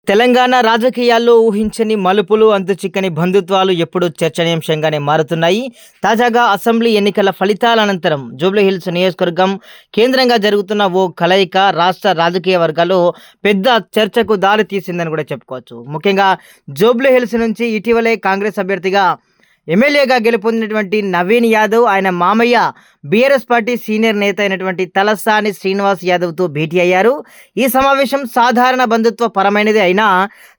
తెలంగాణ రాజకీయాల్లో ఊహించని మలుపులు, అంతుచిక్కని బంధుత్వాలు ఎప్పుడూ చర్చనీయాంశంగానే మారుతున్నాయి. తాజాగా అసెంబ్లీ ఎన్నికల ఫలితాల అనంతరం జూబ్లీహిల్స్ నియోజకవర్గం కేంద్రంగా జరుగుతున్న ఓ కలయిక రాష్ట్ర రాజకీయ వర్గాల్లో పెద్ద చర్చకు దారి తీసిందని కూడా చెప్పుకోవచ్చు. ముఖ్యంగా జూబ్లీహిల్స్ నుంచి ఇటీవలే కాంగ్రెస్ అభ్యర్థిగా ఎమ్మెల్యేగా గెలుపొందినటువంటి నవీన్ యాదవ్ ఆయన మామయ్య బీఆర్ఎస్ పార్టీ సీనియర్ నేత అయినటువంటి తలసాని శ్రీనివాస్ యాదవ్తో భేటీ అయ్యారు. ఈ సమావేశం సాధారణ బంధుత్వ పరమైనది అయినా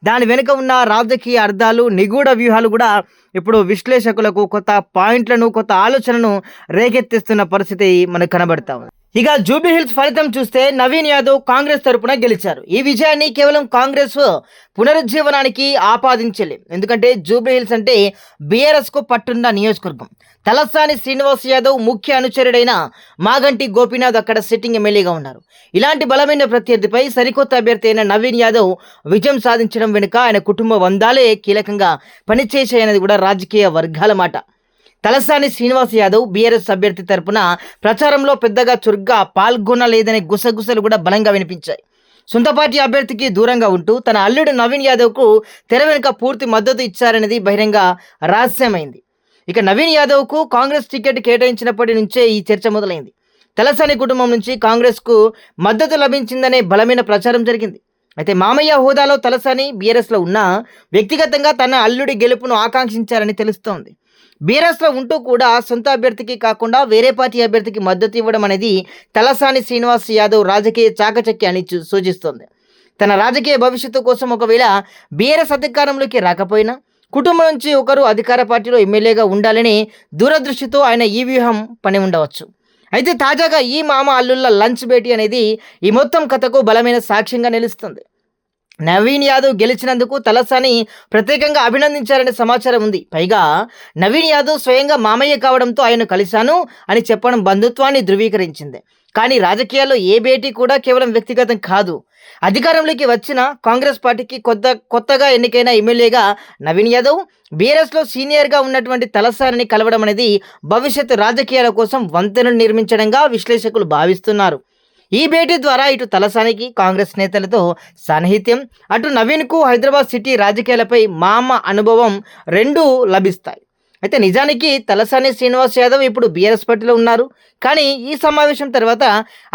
దాని వెనుక ఉన్న రాజకీయ అర్థాలు, నిగూఢ వ్యూహాలు కూడా ఇప్పుడు విశ్లేషకులకు కొత్త పాయింట్లను, కొత్త ఆలోచనను రేకెత్తిస్తున్న పరిస్థితి మనకు కనబడతా ఉంది. ఇక జూబ్లీహిల్స్ ఫలితం చూస్తే నవీన్ యాదవ్ కాంగ్రెస్ తరపున గెలిచారు. ఈ విజయాన్ని కేవలం కాంగ్రెస్ పునరుజ్జీవనానికి ఆపాదించలేం. ఎందుకంటే జూబ్లీహిల్స్ అంటే బీఆర్ఎస్కు పట్టున్న నియోజకవర్గం. తలసాని శ్రీనివాస్ యాదవ్ ముఖ్య అనుచరుడైన మాగంటి గోపీనాథ్ అక్కడ సిట్టింగ్ ఎమ్మెల్యేగా ఉన్నారు. ఇలాంటి బలమైన ప్రత్యర్థిపై సరికొత్త అభ్యర్థి అయిన నవీన్ యాదవ్ విజయం సాధించడం వెనుక ఆయన కుటుంబ బంధాలే కీలకంగా పనిచేశాయనేది కూడా రాజకీయ వర్గాల మాట. తలసాని శ్రీనివాస్ యాదవ్ బీఆర్ఎస్ అభ్యర్థి తరపున ప్రచారంలో పెద్దగా చురుగ్గా పాల్గొనలేదనే గుసగుసలు కూడా బలంగా వినిపించాయి. సొంత పార్టీ అభ్యర్థికి దూరంగా ఉంటూ తన అల్లుడు నవీన్ యాదవ్కు తెర వెనుక పూర్తి మద్దతు ఇచ్చారనేది బహిరంగ రహస్యమైంది. ఇక నవీన్ యాదవ్కు కాంగ్రెస్ టికెట్ కేటాయించినప్పటి నుంచే ఈ చర్చ మొదలైంది. తలసాని కుటుంబం నుంచి కాంగ్రెస్కు మద్దతు లభించిందనే బలమైన ప్రచారం జరిగింది. అయితే మామయ్య హోదాలో తలసాని బీఆర్ఎస్లో ఉన్నా వ్యక్తిగతంగా తన అల్లుడి గెలుపును ఆకాంక్షించారని తెలుస్తోంది. బీఆర్ఎస్లో ఉంటూ కూడా సొంత అభ్యర్థికి కాకుండా వేరే పార్టీ అభ్యర్థికి మద్దతు ఇవ్వడం అనేది తలసాని శ్రీనివాస్ యాదవ్ రాజకీయ చాకచక్యాన్ని సూచిస్తోంది. తన రాజకీయ భవిష్యత్తు కోసం ఒకవేళ బీఆర్ఎస్ అధికారంలోకి రాకపోయినా కుటుంబం నుంచి ఒకరు అధికార పార్టీలో ఎమ్మెల్యేగా ఉండాలని దూరదృష్టితో ఆయన ఈ వ్యూహం పని ఉండవచ్చు. అయితే తాజాగా ఈ మామ అల్లుళ్ళ లంచ్ భేటీ అనేది ఈ మొత్తం కథకు బలమైన సాక్ష్యంగా నిలుస్తుంది. నవీన్ యాదవ్ గెలిచినందుకు తలసాని ప్రత్యేకంగా అభినందించారనే సమాచారం ఉంది. పైగా నవీన్ యాదవ్ స్వయంగా మామయ్య కావడంతో ఆయన కలిశాను అని చెప్పడం బంధుత్వాన్ని ధృవీకరించింది. కానీ రాజకీయాల్లో ఏ భేటీ కూడా కేవలం వ్యక్తిగతం కాదు. అధికారంలోకి వచ్చిన కాంగ్రెస్ పార్టీకి కొత్తగా ఎన్నికైన ఎమ్మెల్యేగా నవీన్ యాదవ్ బీఆర్ఎస్లో సీనియర్గా ఉన్నటువంటి తలసానిని కలవడం అనేది భవిష్యత్తు రాజకీయాల కోసం వంతెనలు నిర్మించడంగా విశ్లేషకులు భావిస్తున్నారు. ఈ భేటీ ద్వారా ఇటు తలసానికి కాంగ్రెస్ నేతలతో సాన్నిహిత్యం, అటు నవీన్కు హైదరాబాద్ సిటీ రాజకీయాలపై మామ అనుభవం రెండూ లభిస్తాయి. అయితే నిజానికి తలసాని శ్రీనివాస్ యాదవ్ ఇప్పుడు బీఆర్ఎస్ పార్టీలో ఉన్నారు. కానీ ఈ సమావేశం తర్వాత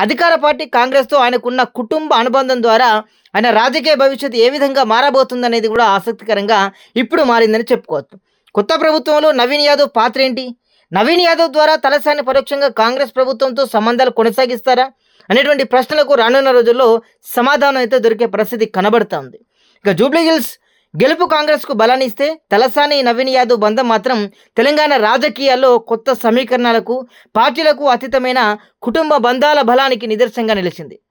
అధికార పార్టీ కాంగ్రెస్తో ఆయనకున్న కుటుంబ అనుబంధం ద్వారా ఆయన రాజకీయ భవిష్యత్తు ఏ విధంగా మారబోతుందనేది కూడా ఆసక్తికరంగా ఇప్పుడు మారిందని చెప్పుకోవచ్చు. కొత్త ప్రభుత్వంలో నవీన్ యాదవ్ పాత్ర ఏంటి? నవీన్ యాదవ్ ద్వారా తలసాని పరోక్షంగా కాంగ్రెస్ ప్రభుత్వంతో సంబంధాలు కొనసాగిస్తారా అనేటువంటి ప్రశ్నలకు రానున్న రోజుల్లో సమాధానం అయితే దొరికే పరిస్థితి కనబడుతోంది. ఇక జూబ్లీహిల్స్ గెలుపు కాంగ్రెస్కు బలాన్ని ఇస్తే తలసాని నవీన్ యాదవ్ బంధం మాత్రం తెలంగాణ రాజకీయాల్లో కొత్త సమీకరణాలకు, పార్టీలకు అతీతమైన కుటుంబ బంధాల బలానికి నిదర్శనంగా నిలిచింది.